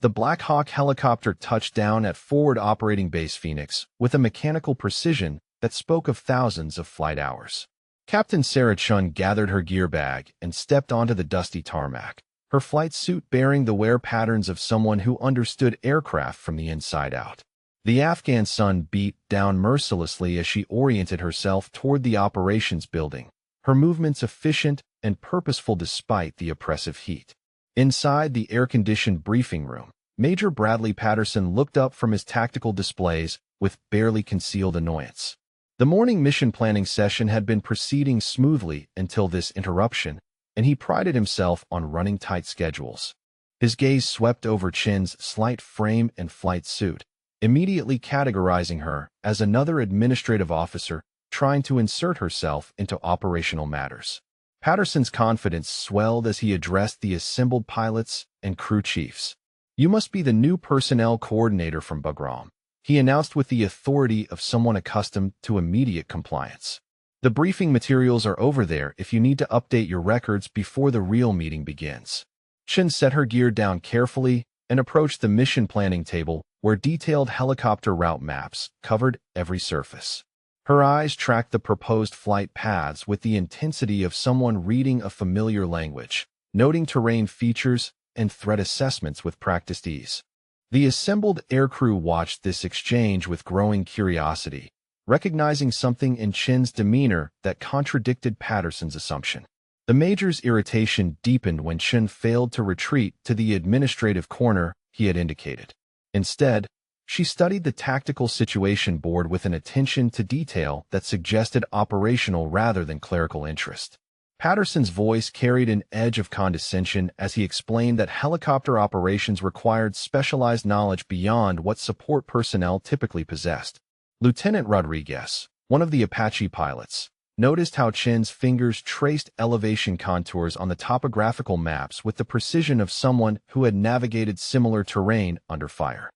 The Black Hawk helicopter touched down at Forward Operating Base Phoenix with a mechanical precision that spoke of thousands of flight hours. Captain Sarah Chun gathered her gear bag and stepped onto the dusty tarmac, her flight suit bearing the wear patterns of someone who understood aircraft from the inside out. The Afghan sun beat down mercilessly as she oriented herself toward the operations building, her movements efficient and purposeful despite the oppressive heat. Inside the air-conditioned briefing room, Major Bradley Patterson looked up from his tactical displays with barely concealed annoyance. The morning mission planning session had been proceeding smoothly until this interruption, and he prided himself on running tight schedules. His gaze swept over Chin's slight frame and flight suit, immediately categorizing her as another administrative officer trying to insert herself into operational matters. Patterson's confidence swelled as he addressed the assembled pilots and crew chiefs. "You must be the new personnel coordinator from Bagram," he announced with the authority of someone accustomed to immediate compliance. "The briefing materials are over there if you need to update your records before the real meeting begins." Chin set her gear down carefully and approached the mission planning table where detailed helicopter route maps covered every surface. Her eyes tracked the proposed flight paths with the intensity of someone reading a familiar language, noting terrain features and threat assessments with practiced ease. The assembled aircrew watched this exchange with growing curiosity, recognizing something in Chin's demeanor that contradicted Patterson's assumption. The Major's irritation deepened when Chin failed to retreat to the administrative corner he had indicated. Instead, she studied the tactical situation board with an attention to detail that suggested operational rather than clerical interest. Patterson's voice carried an edge of condescension as he explained that helicopter operations required specialized knowledge beyond what support personnel typically possessed. Lieutenant Rodriguez, one of the Apache pilots, noticed how Chin's fingers traced elevation contours on the topographical maps with the precision of someone who had navigated similar terrain under fire.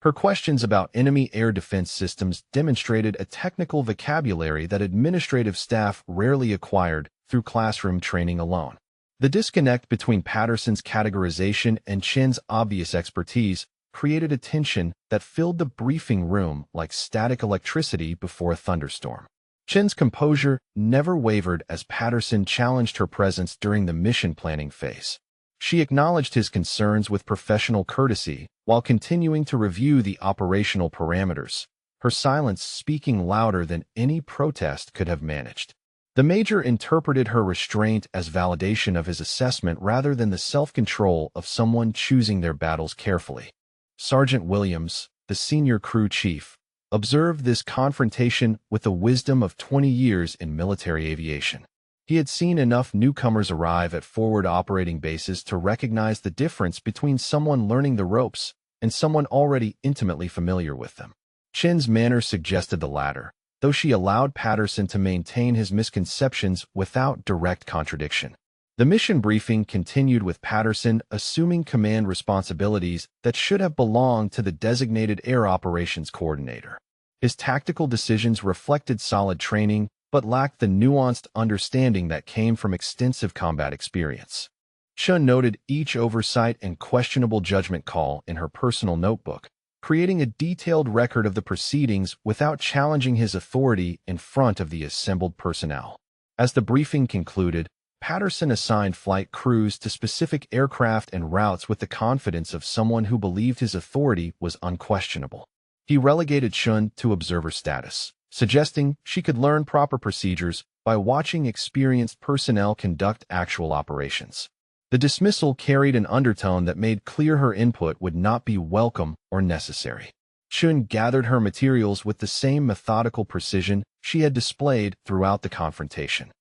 Her questions about enemy air defense systems demonstrated a technical vocabulary that administrative staff rarely acquired through classroom training alone. The disconnect between Patterson's categorization and Chin's obvious expertise created a tension that filled the briefing room like static electricity before a thunderstorm. Chin's composure never wavered as Patterson challenged her presence during the mission planning phase. She acknowledged his concerns with professional courtesy while continuing to review the operational parameters, her silence speaking louder than any protest could have managed. The Major interpreted her restraint as validation of his assessment rather than the self-control of someone choosing their battles carefully. Sergeant Williams, the senior crew chief, observed this confrontation with the wisdom of 20 years in military aviation. He had seen enough newcomers arrive at forward operating bases to recognize the difference between someone learning the ropes and someone already intimately familiar with them. Chin's manner suggested the latter, though she allowed Patterson to maintain his misconceptions without direct contradiction. The mission briefing continued with Patterson assuming command responsibilities that should have belonged to the designated air operations coordinator. His tactical decisions reflected solid training, but lacked the nuanced understanding that came from extensive combat experience. Chun noted each oversight and questionable judgment call in her personal notebook, creating a detailed record of the proceedings without challenging his authority in front of the assembled personnel. As the briefing concluded, Patterson assigned flight crews to specific aircraft and routes with the confidence of someone who believed his authority was unquestionable. He relegated Chun to observer status, suggesting she could learn proper procedures by watching experienced personnel conduct actual operations. The dismissal carried an undertone that made clear her input would not be welcome or necessary. Chun gathered her materials with the same methodical precision she had displayed throughout the confrontation.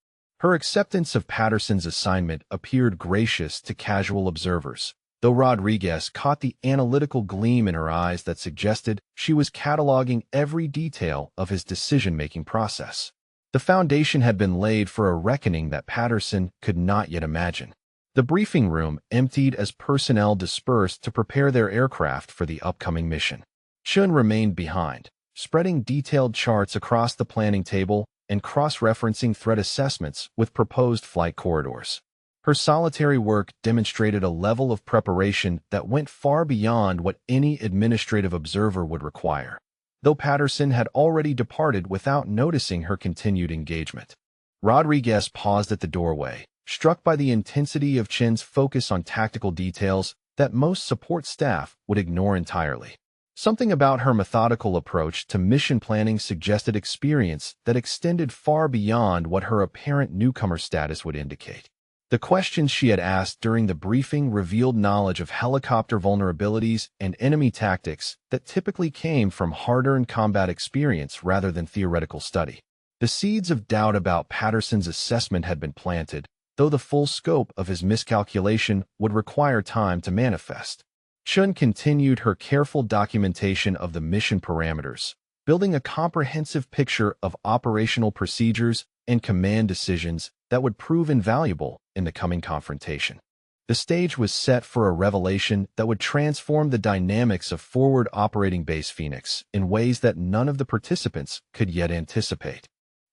Her acceptance of Patterson's assignment appeared gracious to casual observers, though Rodriguez caught the analytical gleam in her eyes that suggested she was cataloging every detail of his decision-making process. The foundation had been laid for a reckoning that Patterson could not yet imagine. The briefing room emptied as personnel dispersed to prepare their aircraft for the upcoming mission. Chun remained behind, spreading detailed charts across the planning table and cross-referencing threat assessments with proposed flight corridors. Her solitary work demonstrated a level of preparation that went far beyond what any administrative observer would require, though Patterson had already departed without noticing her continued engagement. Rodriguez paused at the doorway, struck by the intensity of Chen's focus on tactical details that most support staff would ignore entirely. Something about her methodical approach to mission planning suggested experience that extended far beyond what her apparent newcomer status would indicate. The questions she had asked during the briefing revealed knowledge of helicopter vulnerabilities and enemy tactics that typically came from hard-earned combat experience rather than theoretical study. The seeds of doubt about Patterson's assessment had been planted, though the full scope of his miscalculation would require time to manifest. Chun continued her careful documentation of the mission parameters, building a comprehensive picture of operational procedures and command decisions that would prove invaluable in the coming confrontation. The stage was set for a revelation that would transform the dynamics of forward operating Base Phoenix in ways that none of the participants could yet anticipate.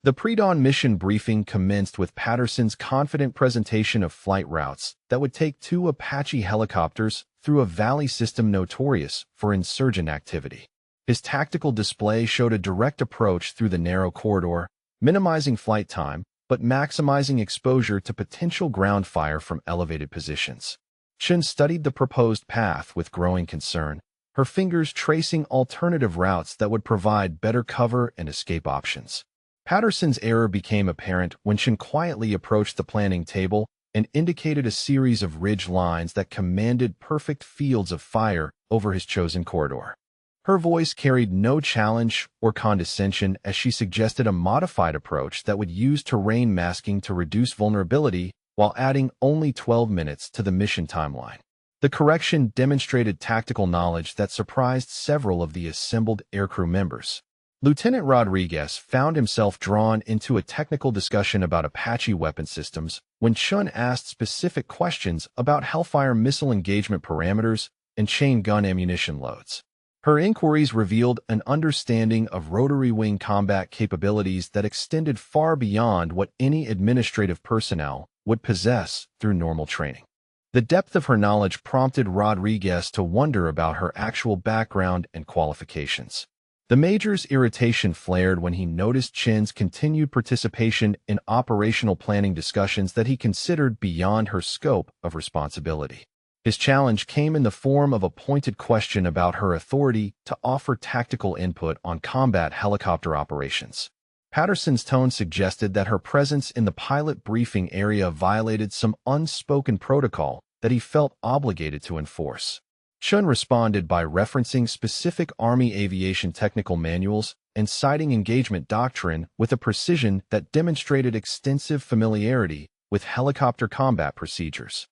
The pre-dawn mission briefing commenced with Patterson's confident presentation of flight routes that would take 2 Apache helicopters through a valley system notorious for insurgent activity. His tactical display showed a direct approach through the narrow corridor, minimizing flight time, but maximizing exposure to potential ground fire from elevated positions. Chen studied the proposed path with growing concern, her fingers tracing alternative routes that would provide better cover and escape options. Patterson's error became apparent when Chen quietly approached the planning table and indicated a series of ridge lines that commanded perfect fields of fire over his chosen corridor. Her voice carried no challenge or condescension as she suggested a modified approach that would use terrain masking to reduce vulnerability while adding only 12 minutes to the mission timeline. The correction demonstrated tactical knowledge that surprised several of the assembled aircrew members. Lieutenant Rodriguez found himself drawn into a technical discussion about Apache weapon systems when Chun asked specific questions about Hellfire missile engagement parameters and chain gun ammunition loads. Her inquiries revealed an understanding of rotary wing combat capabilities that extended far beyond what any administrative personnel would possess through normal training. The depth of her knowledge prompted Rodriguez to wonder about her actual background and qualifications. The Major's irritation flared when he noticed Chen's continued participation in operational planning discussions that he considered beyond her scope of responsibility. His challenge came in the form of a pointed question about her authority to offer tactical input on combat helicopter operations. Patterson's tone suggested that her presence in the pilot briefing area violated some unspoken protocol that he felt obligated to enforce. Chun responded by referencing specific Army aviation technical manuals and citing engagement doctrine with a precision that demonstrated extensive familiarity with helicopter combat procedures.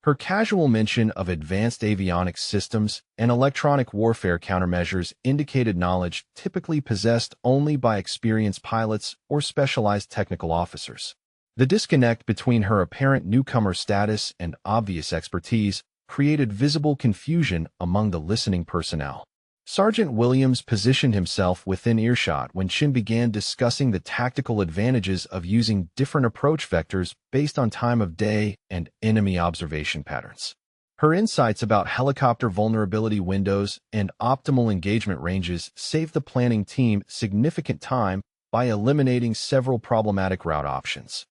Her casual mention of advanced avionics systems and electronic warfare countermeasures indicated knowledge typically possessed only by experienced pilots or specialized technical officers. The disconnect between her apparent newcomer status and obvious expertise created visible confusion among the listening personnel. Sergeant Williams positioned himself within earshot when Chin began discussing the tactical advantages of using different approach vectors based on time of day and enemy observation patterns. Her insights about helicopter vulnerability windows and optimal engagement ranges saved the planning team significant time by eliminating several problematic route options.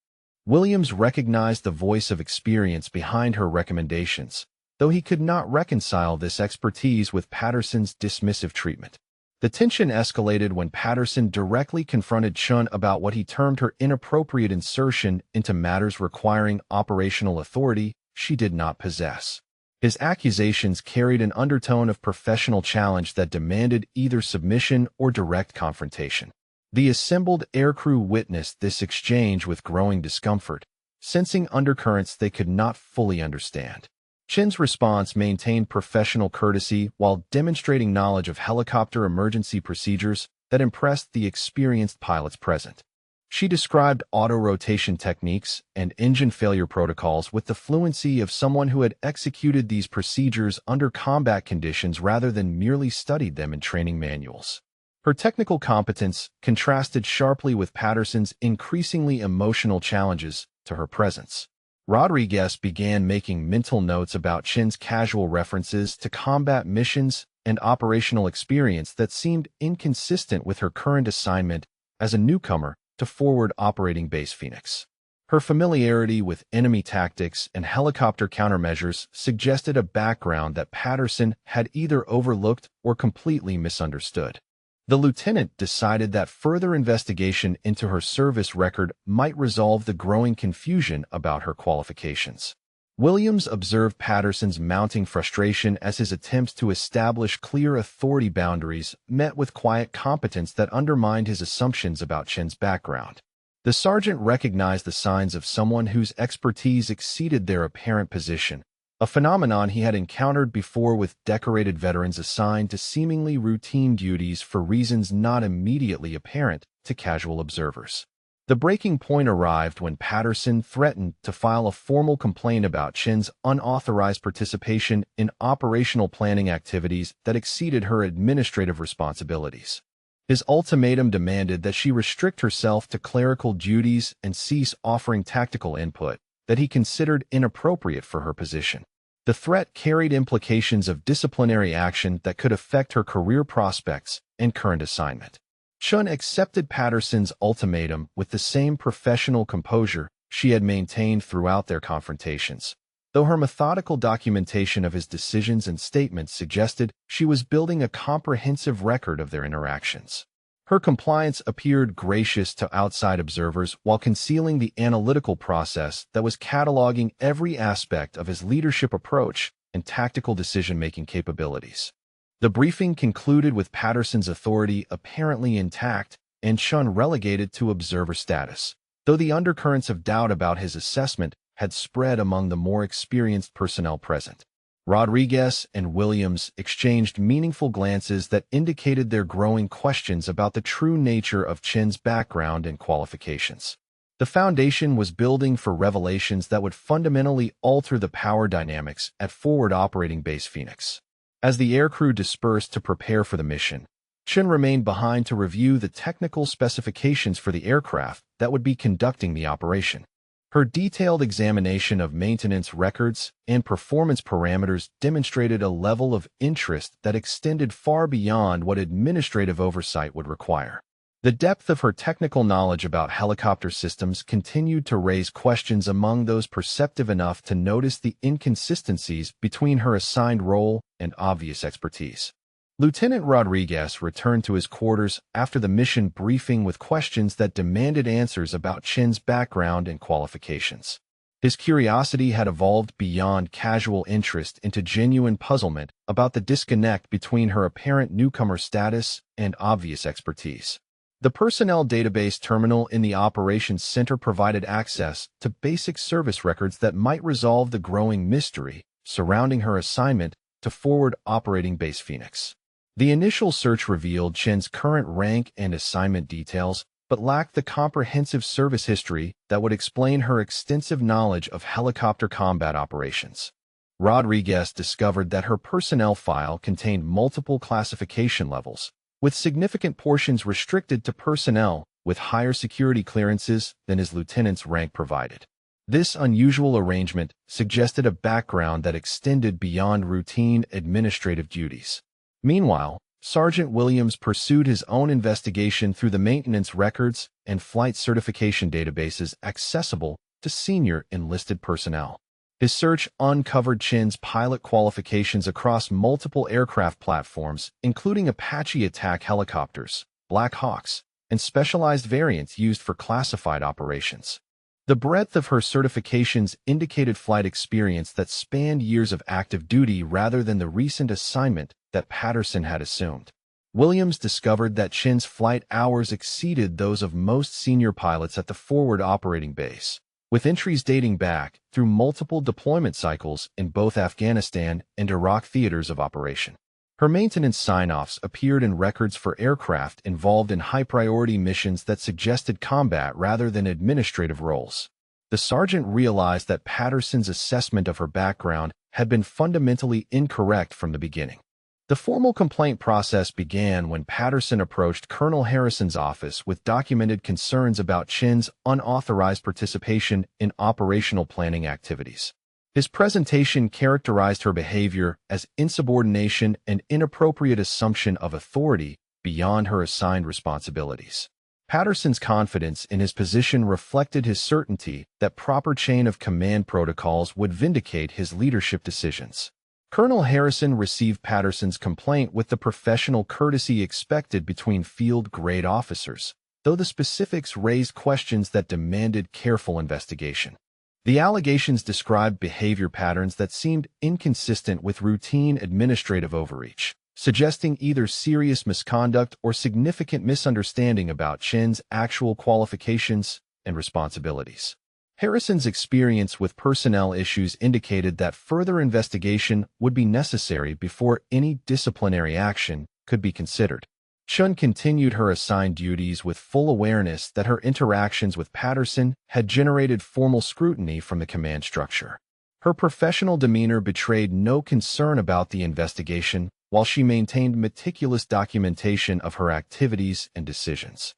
Williams recognized the voice of experience behind her recommendations, though he could not reconcile this expertise with Patterson's dismissive treatment. The tension escalated when Patterson directly confronted Chun about what he termed her inappropriate insertion into matters requiring operational authority she did not possess. His accusations carried an undertone of professional challenge that demanded either submission or direct confrontation. The assembled aircrew witnessed this exchange with growing discomfort, sensing undercurrents they could not fully understand. Chin's response maintained professional courtesy while demonstrating knowledge of helicopter emergency procedures that impressed the experienced pilots present. She described auto-rotation techniques and engine failure protocols with the fluency of someone who had executed these procedures under combat conditions rather than merely studied them in training manuals. Her technical competence contrasted sharply with Patterson's increasingly emotional challenges to her presence. Rodriguez began making mental notes about Chin's casual references to combat missions and operational experience that seemed inconsistent with her current assignment as a newcomer to Forward Operating Base Phoenix. Her familiarity with enemy tactics and helicopter countermeasures suggested a background that Patterson had either overlooked or completely misunderstood. The lieutenant decided that further investigation into her service record might resolve the growing confusion about her qualifications. Williams observed Patterson's mounting frustration as his attempts to establish clear authority boundaries met with quiet competence that undermined his assumptions about Chin's background. The sergeant recognized the signs of someone whose expertise exceeded their apparent position, a phenomenon he had encountered before with decorated veterans assigned to seemingly routine duties for reasons not immediately apparent to casual observers. The breaking point arrived when Patterson threatened to file a formal complaint about Chin's unauthorized participation in operational planning activities that exceeded her administrative responsibilities. His ultimatum demanded that she restrict herself to clerical duties and cease offering tactical input that he considered inappropriate for her position. The threat carried implications of disciplinary action that could affect her career prospects and current assignment. Chun accepted Patterson's ultimatum with the same professional composure she had maintained throughout their confrontations, though her methodical documentation of his decisions and statements suggested she was building a comprehensive record of their interactions. Her compliance appeared gracious to outside observers while concealing the analytical process that was cataloging every aspect of his leadership approach and tactical decision-making capabilities. The briefing concluded with Patterson's authority apparently intact and Chun relegated to observer status, though the undercurrents of doubt about his assessment had spread among the more experienced personnel present. Rodriguez and Williams exchanged meaningful glances that indicated their growing questions about the true nature of Chin's background and qualifications. The foundation was building for revelations that would fundamentally alter the power dynamics at Forward Operating Base Phoenix. As the aircrew dispersed to prepare for the mission, Chin remained behind to review the technical specifications for the aircraft that would be conducting the operation. Her detailed examination of maintenance records and performance parameters demonstrated a level of interest that extended far beyond what administrative oversight would require. The depth of her technical knowledge about helicopter systems continued to raise questions among those perceptive enough to notice the inconsistencies between her assigned role and obvious expertise. Lieutenant Rodriguez returned to his quarters after the mission briefing with questions that demanded answers about Chin's background and qualifications. His curiosity had evolved beyond casual interest into genuine puzzlement about the disconnect between her apparent newcomer status and obvious expertise. The personnel database terminal in the operations center provided access to basic service records that might resolve the growing mystery surrounding her assignment to Forward Operating Base Phoenix. The initial search revealed Chin's current rank and assignment details, but lacked the comprehensive service history that would explain her extensive knowledge of helicopter combat operations. Rodriguez discovered that her personnel file contained multiple classification levels, with significant portions restricted to personnel with higher security clearances than his lieutenant's rank provided. This unusual arrangement suggested a background that extended beyond routine administrative duties. Meanwhile, Sergeant Williams pursued his own investigation through the maintenance records and flight certification databases accessible to senior enlisted personnel. His search uncovered Chin's pilot qualifications across multiple aircraft platforms, including Apache attack helicopters, Black Hawks, and specialized variants used for classified operations. The breadth of her certifications indicated flight experience that spanned years of active duty rather than the recent assignment that Patterson had assumed. Williams discovered that Chin's flight hours exceeded those of most senior pilots at the Forward Operating Base, with entries dating back through multiple deployment cycles in both Afghanistan and Iraq theaters of operation. Her maintenance sign-offs appeared in records for aircraft involved in high-priority missions that suggested combat rather than administrative roles. The sergeant realized that Patterson's assessment of her background had been fundamentally incorrect from the beginning. The formal complaint process began when Patterson approached Colonel Harrison's office with documented concerns about Chin's unauthorized participation in operational planning activities. His presentation characterized her behavior as insubordination and inappropriate assumption of authority beyond her assigned responsibilities. Patterson's confidence in his position reflected his certainty that proper chain of command protocols would vindicate his leadership decisions. Colonel Harrison received Patterson's complaint with the professional courtesy expected between field-grade officers, though the specifics raised questions that demanded careful investigation. The allegations described behavior patterns that seemed inconsistent with routine administrative overreach, suggesting either serious misconduct or significant misunderstanding about Chin's actual qualifications and responsibilities. Harrison's experience with personnel issues indicated that further investigation would be necessary before any disciplinary action could be considered. Chun continued her assigned duties with full awareness that her interactions with Patterson had generated formal scrutiny from the command structure. Her professional demeanor betrayed no concern about the investigation, while she maintained meticulous documentation of her activities and decisions.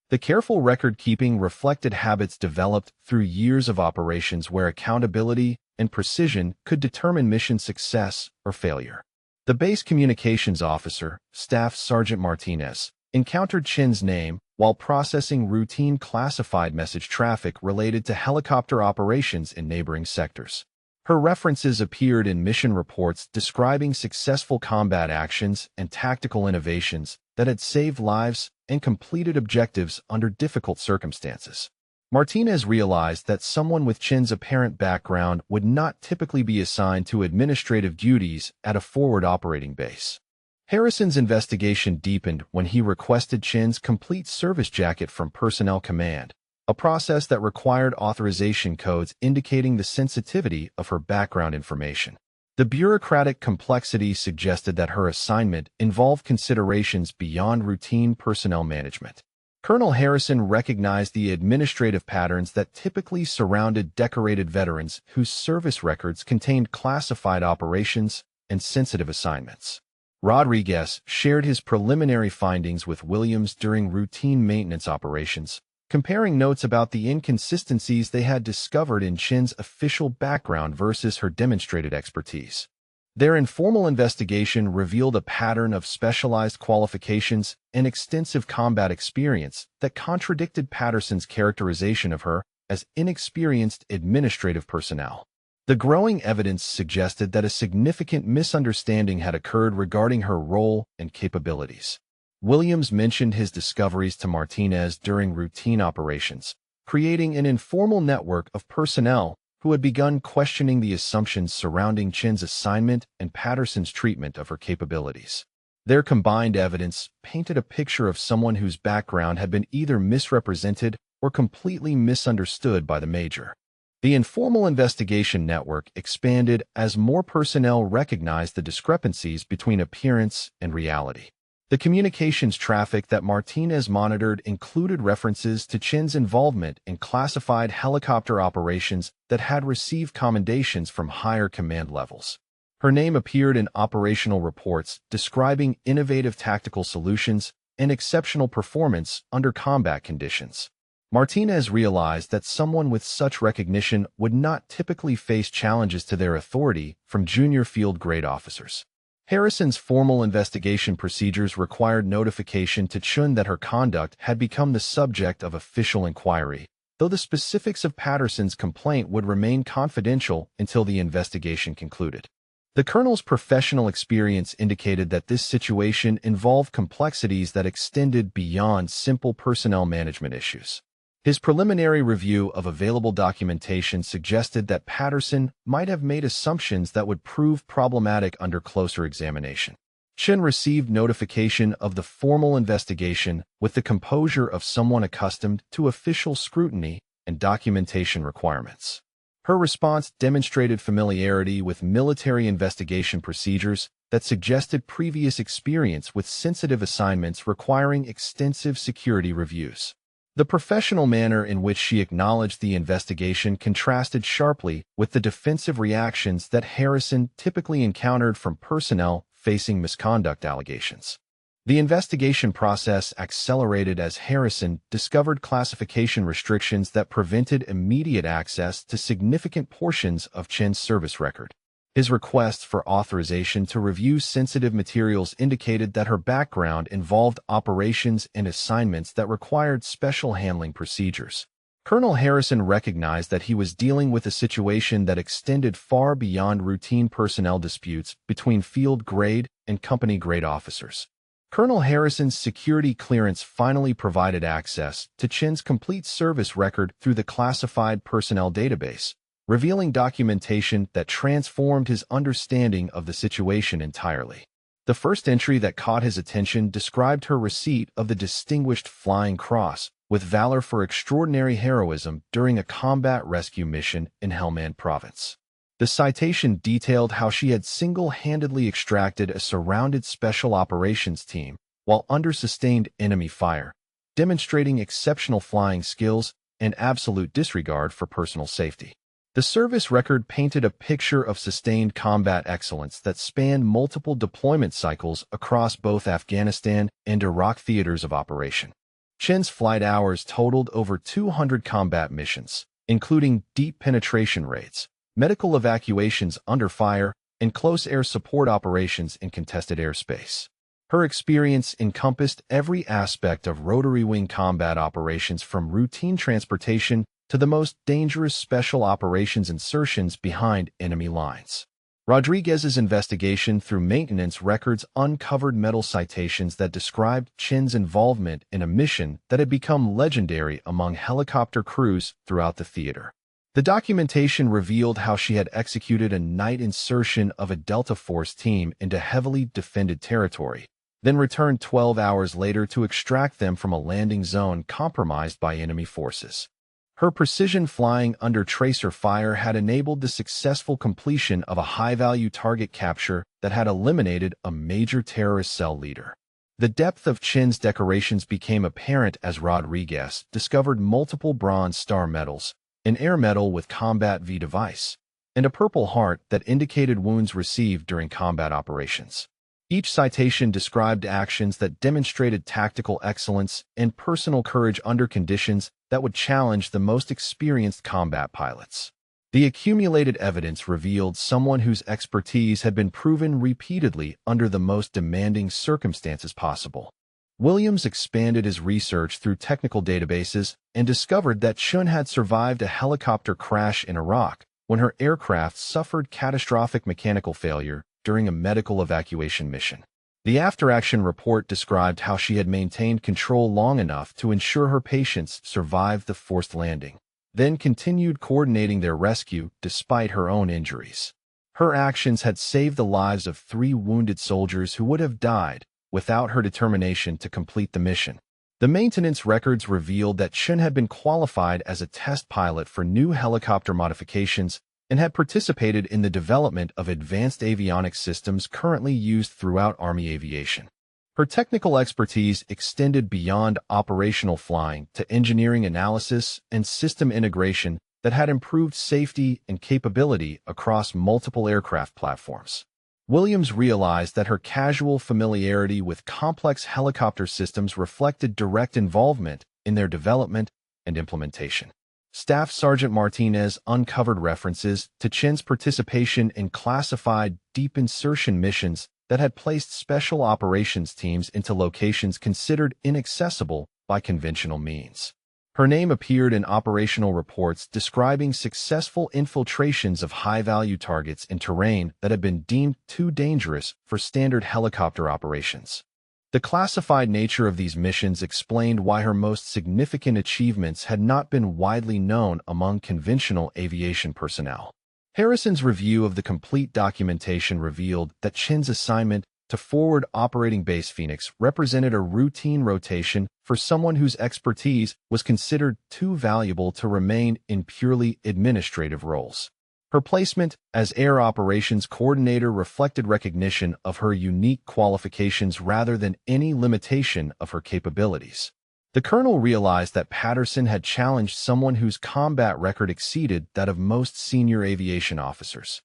The careful record-keeping reflected habits developed through years of operations where accountability and precision could determine mission success or failure. The base communications officer, Staff Sergeant Martinez, encountered Chin's name while processing routine classified message traffic related to helicopter operations in neighboring sectors. Her references appeared in mission reports describing successful combat actions and tactical innovations that had saved lives and completed objectives under difficult circumstances. Martinez realized that someone with Chin's apparent background would not typically be assigned to administrative duties at a forward operating base. Harrison's investigation deepened when he requested Chin's complete service jacket from Personnel Command, a process that required authorization codes indicating the sensitivity of her background information. The bureaucratic complexity suggested that her assignment involved considerations beyond routine personnel management. Colonel Harrison recognized the administrative patterns that typically surrounded decorated veterans whose service records contained classified operations and sensitive assignments. Rodriguez shared his preliminary findings with Williams during routine maintenance operations, comparing notes about the inconsistencies they had discovered in Chin's official background versus her demonstrated expertise. Their informal investigation revealed a pattern of specialized qualifications and extensive combat experience that contradicted Patterson's characterization of her as inexperienced administrative personnel. The growing evidence suggested that a significant misunderstanding had occurred regarding her role and capabilities. Williams mentioned his discoveries to Martinez during routine operations, creating an informal network of personnel who had begun questioning the assumptions surrounding Chin's assignment and Patterson's treatment of her capabilities. Their combined evidence painted a picture of someone whose background had been either misrepresented or completely misunderstood by the major. The informal investigation network expanded as more personnel recognized the discrepancies between appearance and reality. The communications traffic that Martinez monitored included references to Chin's involvement in classified helicopter operations that had received commendations from higher command levels. Her name appeared in operational reports describing innovative tactical solutions and exceptional performance under combat conditions. Martinez realized that someone with such recognition would not typically face challenges to their authority from junior field-grade officers. Harrison's formal investigation procedures required notification to Chun that her conduct had become the subject of official inquiry, though the specifics of Patterson's complaint would remain confidential until the investigation concluded. The colonel's professional experience indicated that this situation involved complexities that extended beyond simple personnel management issues. His preliminary review of available documentation suggested that Patterson might have made assumptions that would prove problematic under closer examination. Chen received notification of the formal investigation with the composure of someone accustomed to official scrutiny and documentation requirements. Her response demonstrated familiarity with military investigation procedures that suggested previous experience with sensitive assignments requiring extensive security reviews. The professional manner in which she acknowledged the investigation contrasted sharply with the defensive reactions that Harrison typically encountered from personnel facing misconduct allegations. The investigation process accelerated as Harrison discovered classification restrictions that prevented immediate access to significant portions of Chen's service record. His requests for authorization to review sensitive materials indicated that her background involved operations and assignments that required special handling procedures. Colonel Harrison recognized that he was dealing with a situation that extended far beyond routine personnel disputes between field-grade and company-grade officers. Colonel Harrison's security clearance finally provided access to Chen's complete service record through the classified personnel database, revealing documentation that transformed his understanding of the situation entirely. The first entry that caught his attention described her receipt of the Distinguished Flying Cross with valor for extraordinary heroism during a combat rescue mission in Helmand Province. The citation detailed how she had single-handedly extracted a surrounded special operations team while under sustained enemy fire, demonstrating exceptional flying skills and absolute disregard for personal safety. The service record painted a picture of sustained combat excellence that spanned multiple deployment cycles across both Afghanistan and Iraq theaters of operation. Chen's flight hours totaled over 200 combat missions, including deep penetration raids, medical evacuations under fire, and close air support operations in contested airspace. Her experience encompassed every aspect of rotary wing combat operations from routine transportation to the most dangerous special operations insertions behind enemy lines. Rodriguez's investigation through maintenance records uncovered medal citations that described Chen's involvement in a mission that had become legendary among helicopter crews throughout the theater. The documentation revealed how she had executed a night insertion of a Delta Force team into heavily defended territory, then returned 12 hours later to extract them from a landing zone compromised by enemy forces. Her precision flying under tracer fire had enabled the successful completion of a high-value target capture that had eliminated a major terrorist cell leader. The depth of Chen's decorations became apparent as Rodriguez discovered multiple Bronze Star medals, an Air Medal with Combat V device, and a Purple Heart that indicated wounds received during combat operations. Each citation described actions that demonstrated tactical excellence and personal courage under conditions that would challenge the most experienced combat pilots. The accumulated evidence revealed someone whose expertise had been proven repeatedly under the most demanding circumstances possible. Williams expanded his research through technical databases and discovered that Chun had survived a helicopter crash in Iraq when her aircraft suffered catastrophic mechanical failure during a medical evacuation mission. The after-action report described how she had maintained control long enough to ensure her patients survived the forced landing, then continued coordinating their rescue despite her own injuries. Her actions had saved the lives of 3 wounded soldiers who would have died without her determination to complete the mission. The maintenance records revealed that Chun had been qualified as a test pilot for new helicopter modifications and had participated in the development of advanced avionics systems currently used throughout Army aviation. Her technical expertise extended beyond operational flying to engineering analysis and system integration that had improved safety and capability across multiple aircraft platforms. Williams realized that her casual familiarity with complex helicopter systems reflected direct involvement in their development and implementation. Staff Sergeant Martinez uncovered references to Chen's participation in classified deep insertion missions that had placed special operations teams into locations considered inaccessible by conventional means. Her name appeared in operational reports describing successful infiltrations of high-value targets in terrain that had been deemed too dangerous for standard helicopter operations. The classified nature of these missions explained why her most significant achievements had not been widely known among conventional aviation personnel. Harrison's review of the complete documentation revealed that Chen's assignment to Forward Operating Base Phoenix represented a routine rotation for someone whose expertise was considered too valuable to remain in purely administrative roles. Her placement as Air Operations Coordinator reflected recognition of her unique qualifications rather than any limitation of her capabilities. The colonel realized that Patterson had challenged someone whose combat record exceeded that of most senior aviation officers.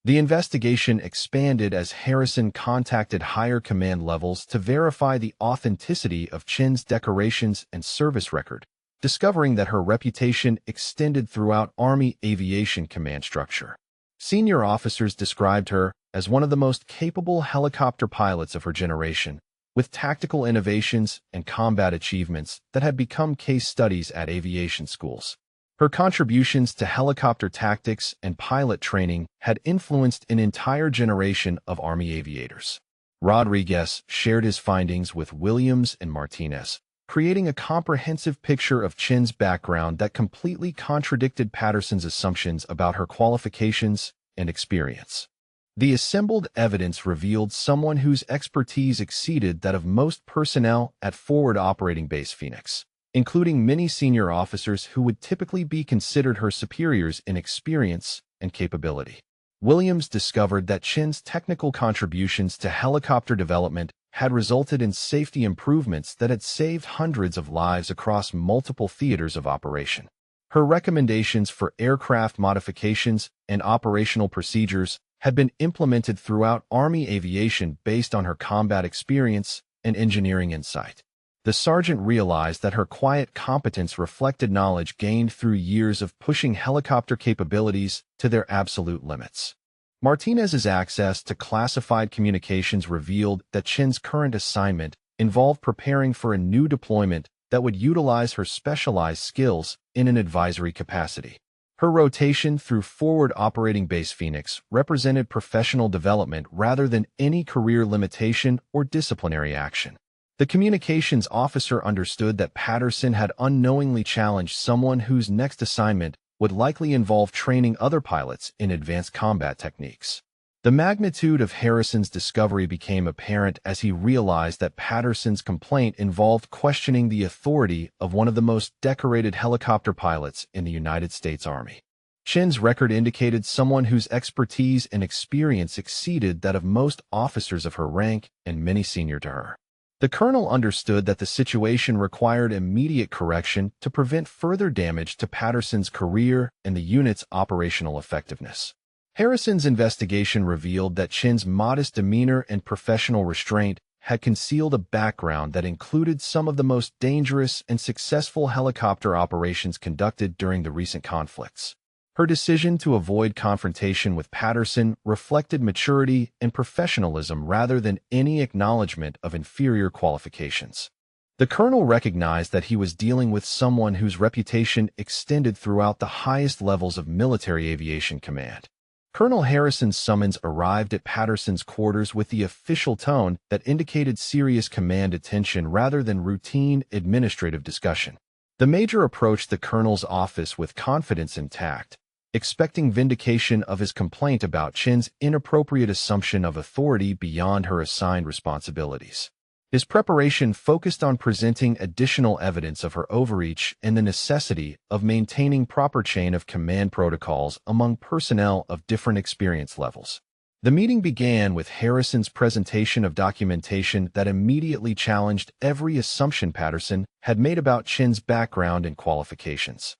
The investigation expanded as Harrison contacted higher command levels to verify the authenticity of Chin's decorations and service record, discovering that her reputation extended throughout Army Aviation Command structure. Senior officers described her as one of the most capable helicopter pilots of her generation, with tactical innovations and combat achievements that had become case studies at aviation schools. Her contributions to helicopter tactics and pilot training had influenced an entire generation of Army aviators. Rodriguez shared his findings with Williams and Martinez, creating a comprehensive picture of Chin's background that completely contradicted Patterson's assumptions about her qualifications and experience. The assembled evidence revealed someone whose expertise exceeded that of most personnel at Forward Operating Base Phoenix, including many senior officers who would typically be considered her superiors in experience and capability. Williams discovered that Chin's technical contributions to helicopter development had resulted in safety improvements that had saved hundreds of lives across multiple theaters of operation. Her recommendations for aircraft modifications and operational procedures had been implemented throughout Army aviation based on her combat experience and engineering insight. The sergeant realized that her quiet competence reflected knowledge gained through years of pushing helicopter capabilities to their absolute limits. Martinez's access to classified communications revealed that Chin's current assignment involved preparing for a new deployment that would utilize her specialized skills in an advisory capacity. Her rotation through Forward Operating Base Phoenix represented professional development rather than any career limitation or disciplinary action. The communications officer understood that Patterson had unknowingly challenged someone whose next assignment would likely involve training other pilots in advanced combat techniques. The magnitude of Harrison's discovery became apparent as he realized that Patterson's complaint involved questioning the authority of one of the most decorated helicopter pilots in the United States Army. Chin's record indicated someone whose expertise and experience exceeded that of most officers of her rank and many senior to her. The colonel understood that the situation required immediate correction to prevent further damage to Patterson's career and the unit's operational effectiveness. Harrison's investigation revealed that Chin's modest demeanor and professional restraint had concealed a background that included some of the most dangerous and successful helicopter operations conducted during the recent conflicts. Her decision to avoid confrontation with Patterson reflected maturity and professionalism rather than any acknowledgement of inferior qualifications. The colonel recognized that he was dealing with someone whose reputation extended throughout the highest levels of military aviation command. Colonel Harrison's summons arrived at Patterson's quarters with the official tone that indicated serious command attention rather than routine administrative discussion. The major approached the colonel's office with confidence and tact, expecting vindication of his complaint about Chin's inappropriate assumption of authority beyond her assigned responsibilities. His preparation focused on presenting additional evidence of her overreach and the necessity of maintaining proper chain of command protocols among personnel of different experience levels. The meeting began with Harrison's presentation of documentation that immediately challenged every assumption Patterson had made about Chin's background and qualifications.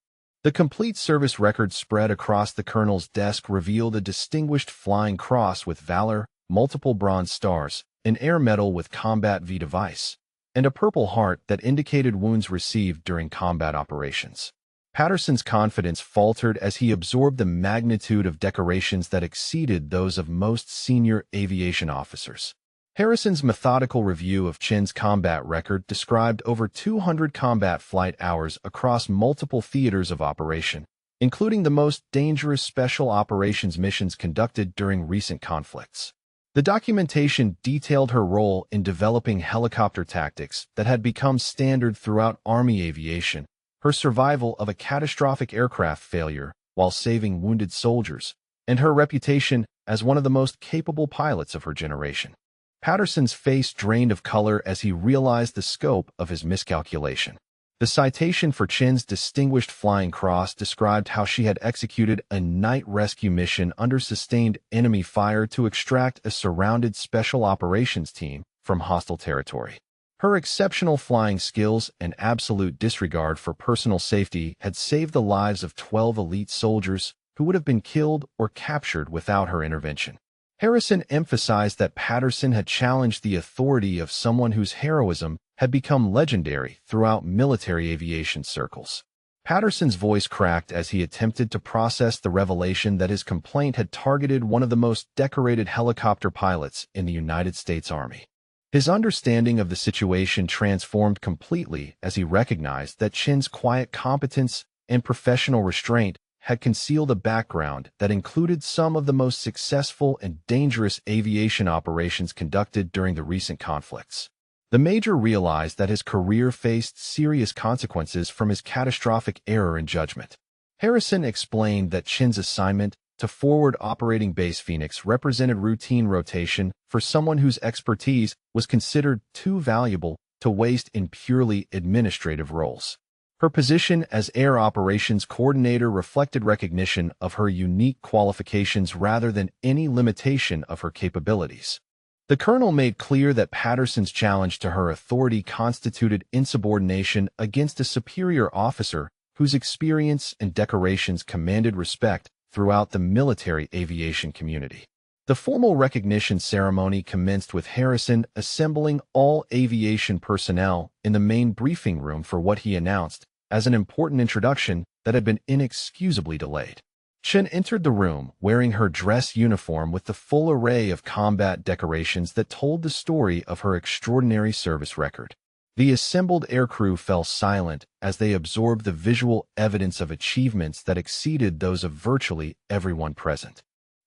The complete service record spread across the colonel's desk revealed a distinguished flying cross with valor, multiple bronze stars, an air medal with Combat V device, and a Purple Heart that indicated wounds received during combat operations. Patterson's confidence faltered as he absorbed the magnitude of decorations that exceeded those of most senior aviation officers. Harrison's methodical review of Chin's combat record described over 200 combat flight hours across multiple theaters of operation, including the most dangerous special operations missions conducted during recent conflicts. The documentation detailed her role in developing helicopter tactics that had become standard throughout Army aviation, her survival of a catastrophic aircraft failure while saving wounded soldiers, and her reputation as one of the most capable pilots of her generation. Patterson's face drained of color as he realized the scope of his miscalculation. The citation for Chin's Distinguished Flying Cross described how she had executed a night rescue mission under sustained enemy fire to extract a surrounded special operations team from hostile territory. Her exceptional flying skills and absolute disregard for personal safety had saved the lives of 12 elite soldiers, who would have been killed or captured without her intervention. Harrison emphasized that Patterson had challenged the authority of someone whose heroism had become legendary throughout military aviation circles. Patterson's voice cracked as he attempted to process the revelation that his complaint had targeted one of the most decorated helicopter pilots in the United States Army. His understanding of the situation transformed completely as he recognized that Chin's quiet competence and professional restraint had concealed a background that included some of the most successful and dangerous aviation operations conducted during the recent conflicts. The Major realized that his career faced serious consequences from his catastrophic error in judgment. Harrison explained that Chin's assignment to Forward Operating Base Phoenix represented routine rotation for someone whose expertise was considered too valuable to waste in purely administrative roles. Her position as Air Operations Coordinator reflected recognition of her unique qualifications rather than any limitation of her capabilities. The colonel made clear that Patterson's challenge to her authority constituted insubordination against a superior officer whose experience and decorations commanded respect throughout the military aviation community. The formal recognition ceremony commenced with Harrison assembling all aviation personnel in the main briefing room for what he announced as an important introduction that had been inexcusably delayed. Chen entered the room wearing her dress uniform with the full array of combat decorations that told the story of her extraordinary service record. The assembled aircrew fell silent as they absorbed the visual evidence of achievements that exceeded those of virtually everyone present.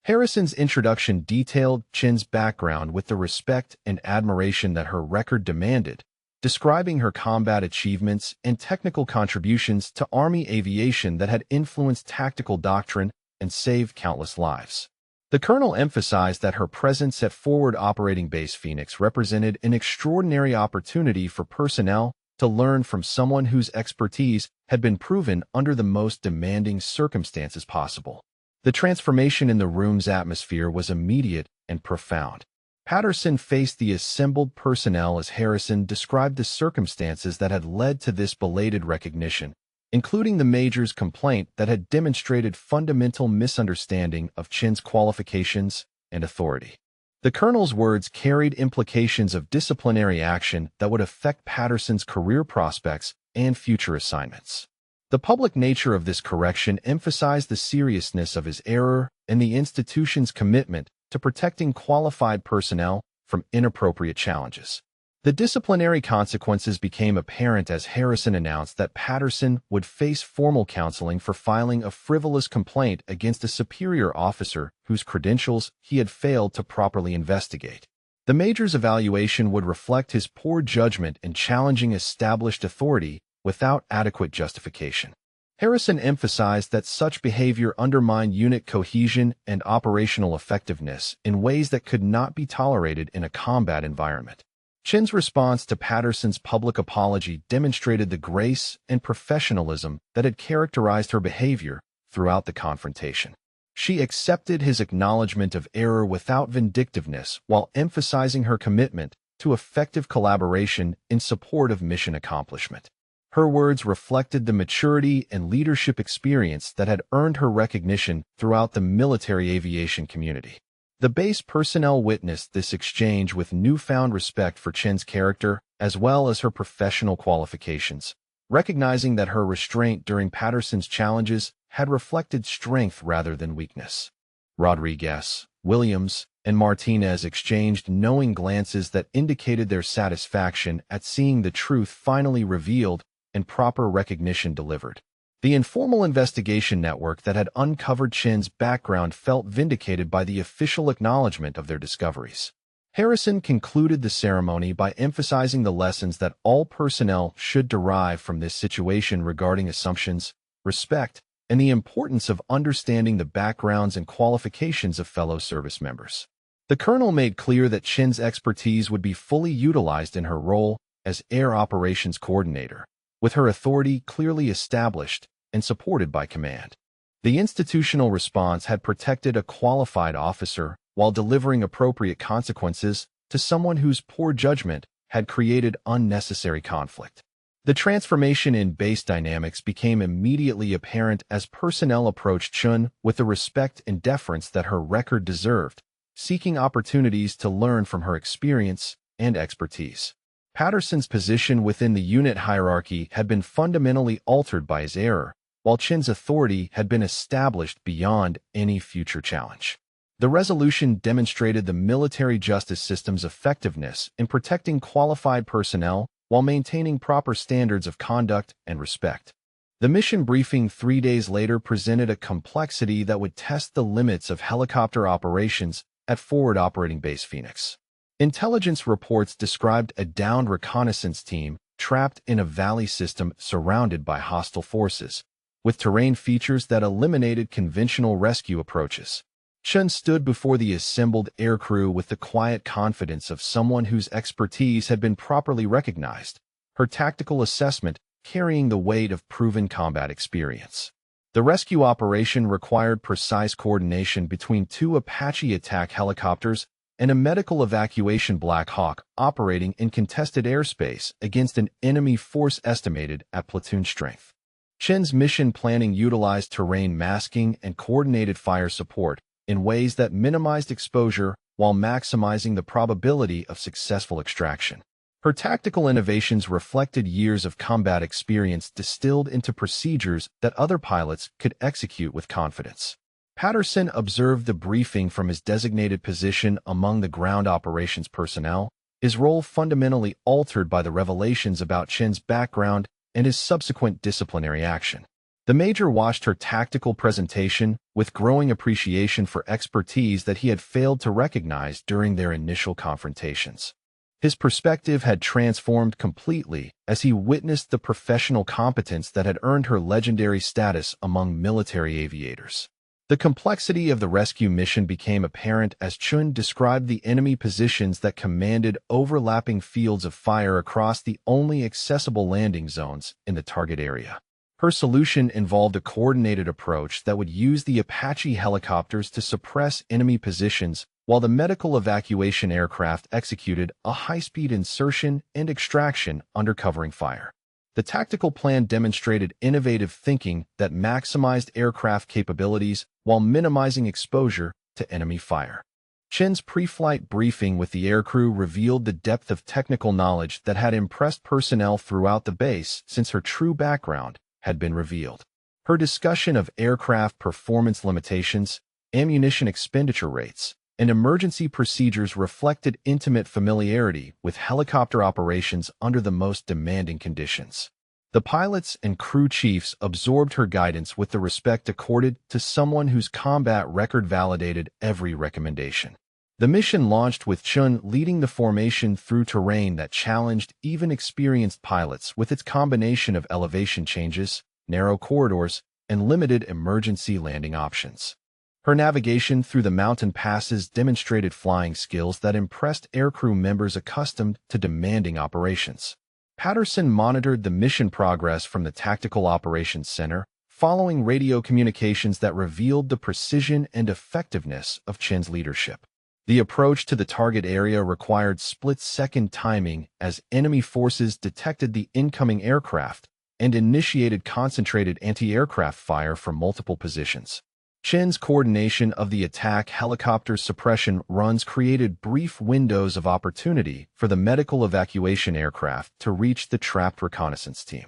Harrison's introduction detailed Chin's background with the respect and admiration that her record demanded, describing her combat achievements and technical contributions to Army aviation that had influenced tactical doctrine and saved countless lives. The colonel emphasized that her presence at Forward Operating Base Phoenix represented an extraordinary opportunity for personnel to learn from someone whose expertise had been proven under the most demanding circumstances possible. The transformation in the room's atmosphere was immediate and profound. Patterson faced the assembled personnel as Harrison described the circumstances that had led to this belated recognition, including the Major's complaint that had demonstrated fundamental misunderstanding of Chin's qualifications and authority. The colonel's words carried implications of disciplinary action that would affect Patterson's career prospects and future assignments. The public nature of this correction emphasized the seriousness of his error and the institution's commitment to protecting qualified personnel from inappropriate challenges. The disciplinary consequences became apparent as Harrison announced that Patterson would face formal counseling for filing a frivolous complaint against a superior officer whose credentials he had failed to properly investigate. The Major's evaluation would reflect his poor judgment in challenging established authority without adequate justification. Harrison emphasized that such behavior undermined unit cohesion and operational effectiveness in ways that could not be tolerated in a combat environment. Chin's response to Patterson's public apology demonstrated the grace and professionalism that had characterized her behavior throughout the confrontation. She accepted his acknowledgement of error without vindictiveness while emphasizing her commitment to effective collaboration in support of mission accomplishment. Her words reflected the maturity and leadership experience that had earned her recognition throughout the military aviation community. The base personnel witnessed this exchange with newfound respect for Chin's character as well as her professional qualifications, recognizing that her restraint during Patterson's challenges had reflected strength rather than weakness. Rodriguez, Williams, and Martinez exchanged knowing glances that indicated their satisfaction at seeing the truth finally revealed and proper recognition delivered. The informal investigation network that had uncovered Chin's background felt vindicated by the official acknowledgement of their discoveries. Harrison concluded the ceremony by emphasizing the lessons that all personnel should derive from this situation regarding assumptions, respect, and the importance of understanding the backgrounds and qualifications of fellow service members. The colonel made clear that Chin's expertise would be fully utilized in her role as Air Operations Coordinator, with her authority clearly established and supported by command. The institutional response had protected a qualified officer while delivering appropriate consequences to someone whose poor judgment had created unnecessary conflict. The transformation in base dynamics became immediately apparent as personnel approached Chun with the respect and deference that her record deserved, seeking opportunities to learn from her experience and expertise. Patterson's position within the unit hierarchy had been fundamentally altered by his error, while Chin's authority had been established beyond any future challenge. The resolution demonstrated the military justice system's effectiveness in protecting qualified personnel while maintaining proper standards of conduct and respect. The mission briefing 3 days later presented a complexity that would test the limits of helicopter operations at Forward Operating Base Phoenix. Intelligence reports described a downed reconnaissance team trapped in a valley system surrounded by hostile forces, with terrain features that eliminated conventional rescue approaches. Chun stood before the assembled aircrew with the quiet confidence of someone whose expertise had been properly recognized, her tactical assessment carrying the weight of proven combat experience. The rescue operation required precise coordination between 2 Apache attack helicopters and a medical evacuation Black Hawk operating in contested airspace against an enemy force estimated at platoon strength. Chin's mission planning utilized terrain masking and coordinated fire support in ways that minimized exposure while maximizing the probability of successful extraction. Her tactical innovations reflected years of combat experience distilled into procedures that other pilots could execute with confidence. Patterson observed the briefing from his designated position among the ground operations personnel, his role fundamentally altered by the revelations about Chin's background and his subsequent disciplinary action. The Major watched her tactical presentation with growing appreciation for expertise that he had failed to recognize during their initial confrontations. His perspective had transformed completely as he witnessed the professional competence that had earned her legendary status among military aviators. The complexity of the rescue mission became apparent as Chun described the enemy positions that commanded overlapping fields of fire across the only accessible landing zones in the target area. Her solution involved a coordinated approach that would use the Apache helicopters to suppress enemy positions while the medical evacuation aircraft executed a high-speed insertion and extraction under covering fire. The tactical plan demonstrated innovative thinking that maximized aircraft capabilities while minimizing exposure to enemy fire. Chin's pre-flight briefing with the aircrew revealed the depth of technical knowledge that had impressed personnel throughout the base since her true background had been revealed. Her discussion of aircraft performance limitations, ammunition expenditure rates, and emergency procedures reflected intimate familiarity with helicopter operations under the most demanding conditions. The pilots and crew chiefs absorbed her guidance with the respect accorded to someone whose combat record validated every recommendation. The mission launched with Chun leading the formation through terrain that challenged even experienced pilots with its combination of elevation changes, narrow corridors, and limited emergency landing options. Her navigation through the mountain passes demonstrated flying skills that impressed aircrew members accustomed to demanding operations. Patterson monitored the mission progress from the Tactical Operations Center, following radio communications that revealed the precision and effectiveness of Chin's leadership. The approach to the target area required split-second timing as enemy forces detected the incoming aircraft and initiated concentrated anti-aircraft fire from multiple positions. Chin's coordination of the attack helicopter suppression runs created brief windows of opportunity for the medical evacuation aircraft to reach the trapped reconnaissance team.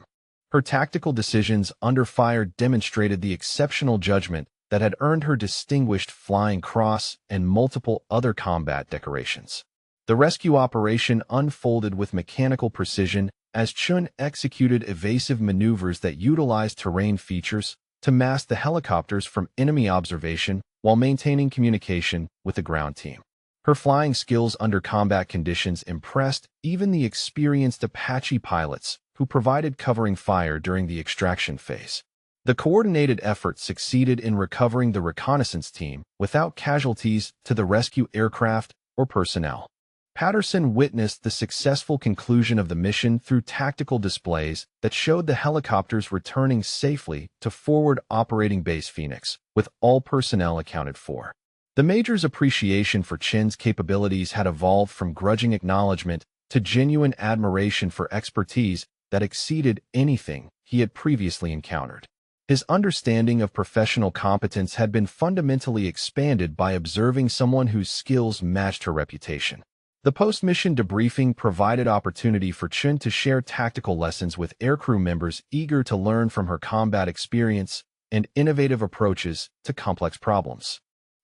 Her tactical decisions under fire demonstrated the exceptional judgment that had earned her distinguished Flying Cross and multiple other combat decorations. The rescue operation unfolded with mechanical precision as Chun executed evasive maneuvers that utilized terrain features to mask the helicopters from enemy observation while maintaining communication with the ground team. Her flying skills under combat conditions impressed even the experienced Apache pilots who provided covering fire during the extraction phase. The coordinated effort succeeded in recovering the reconnaissance team without casualties to the rescue aircraft or personnel. Patterson witnessed the successful conclusion of the mission through tactical displays that showed the helicopters returning safely to Forward Operating Base Phoenix, with all personnel accounted for. The Major's appreciation for Chin's capabilities had evolved from grudging acknowledgement to genuine admiration for expertise that exceeded anything he had previously encountered. His understanding of professional competence had been fundamentally expanded by observing someone whose skills matched her reputation. The post-mission debriefing provided opportunity for Chun to share tactical lessons with aircrew members eager to learn from her combat experience and innovative approaches to complex problems.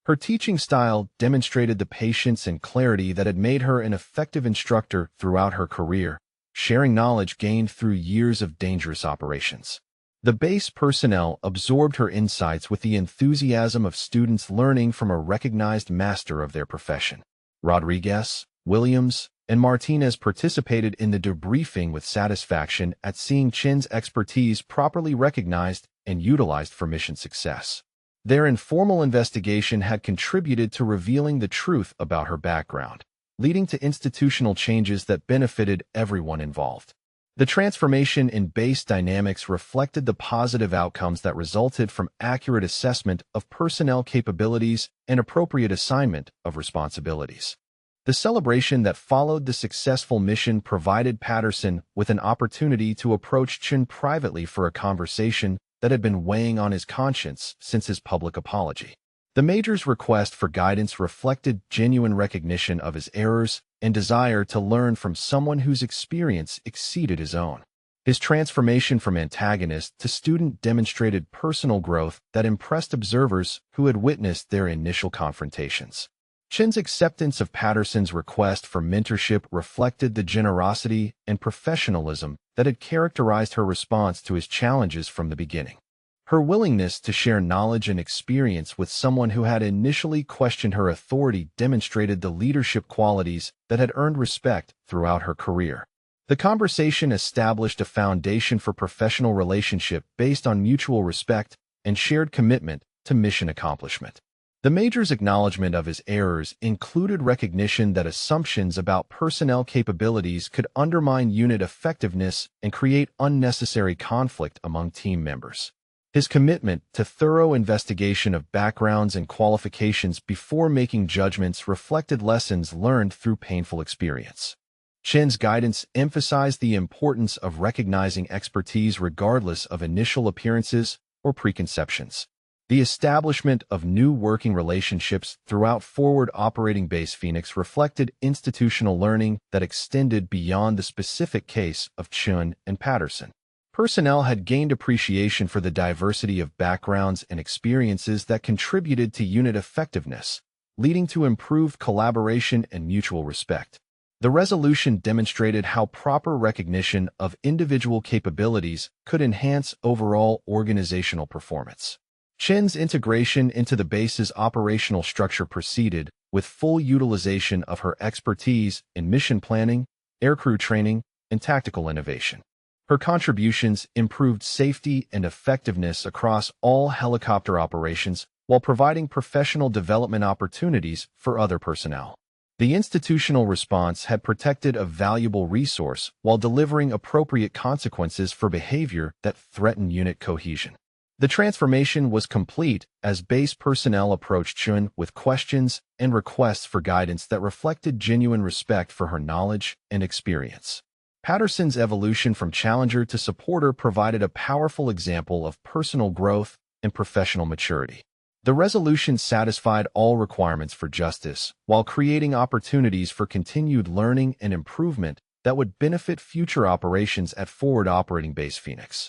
Her teaching style demonstrated the patience and clarity that had made her an effective instructor throughout her career, sharing knowledge gained through years of dangerous operations. The base personnel absorbed her insights with the enthusiasm of students learning from a recognized master of their profession. Rodriguez, Williams, and Martinez participated in the debriefing with satisfaction at seeing Chin's expertise properly recognized and utilized for mission success. Their informal investigation had contributed to revealing the truth about her background, leading to institutional changes that benefited everyone involved. The transformation in base dynamics reflected the positive outcomes that resulted from accurate assessment of personnel capabilities and appropriate assignment of responsibilities. The celebration that followed the successful mission provided Patterson with an opportunity to approach Chun privately for a conversation that had been weighing on his conscience since his public apology. The Major's request for guidance reflected genuine recognition of his errors and desire to learn from someone whose experience exceeded his own. His transformation from antagonist to student demonstrated personal growth that impressed observers who had witnessed their initial confrontations. Chin's acceptance of Patterson's request for mentorship reflected the generosity and professionalism that had characterized her response to his challenges from the beginning. Her willingness to share knowledge and experience with someone who had initially questioned her authority demonstrated the leadership qualities that had earned respect throughout her career. The conversation established a foundation for professional relationship based on mutual respect and shared commitment to mission accomplishment. The Major's acknowledgement of his errors included recognition that assumptions about personnel capabilities could undermine unit effectiveness and create unnecessary conflict among team members. His commitment to thorough investigation of backgrounds and qualifications before making judgments reflected lessons learned through painful experience. Chin's guidance emphasized the importance of recognizing expertise regardless of initial appearances or preconceptions. The establishment of new working relationships throughout Forward Operating Base Phoenix reflected institutional learning that extended beyond the specific case of Chun and Patterson. Personnel had gained appreciation for the diversity of backgrounds and experiences that contributed to unit effectiveness, leading to improved collaboration and mutual respect. The resolution demonstrated how proper recognition of individual capabilities could enhance overall organizational performance. Chin's integration into the base's operational structure proceeded with full utilization of her expertise in mission planning, aircrew training, and tactical innovation. Her contributions improved safety and effectiveness across all helicopter operations while providing professional development opportunities for other personnel. The institutional response had protected a valuable resource while delivering appropriate consequences for behavior that threatened unit cohesion. The transformation was complete as base personnel approached Chun with questions and requests for guidance that reflected genuine respect for her knowledge and experience. Patterson's evolution from challenger to supporter provided a powerful example of personal growth and professional maturity. The resolution satisfied all requirements for justice while creating opportunities for continued learning and improvement that would benefit future operations at Forward Operating Base Phoenix.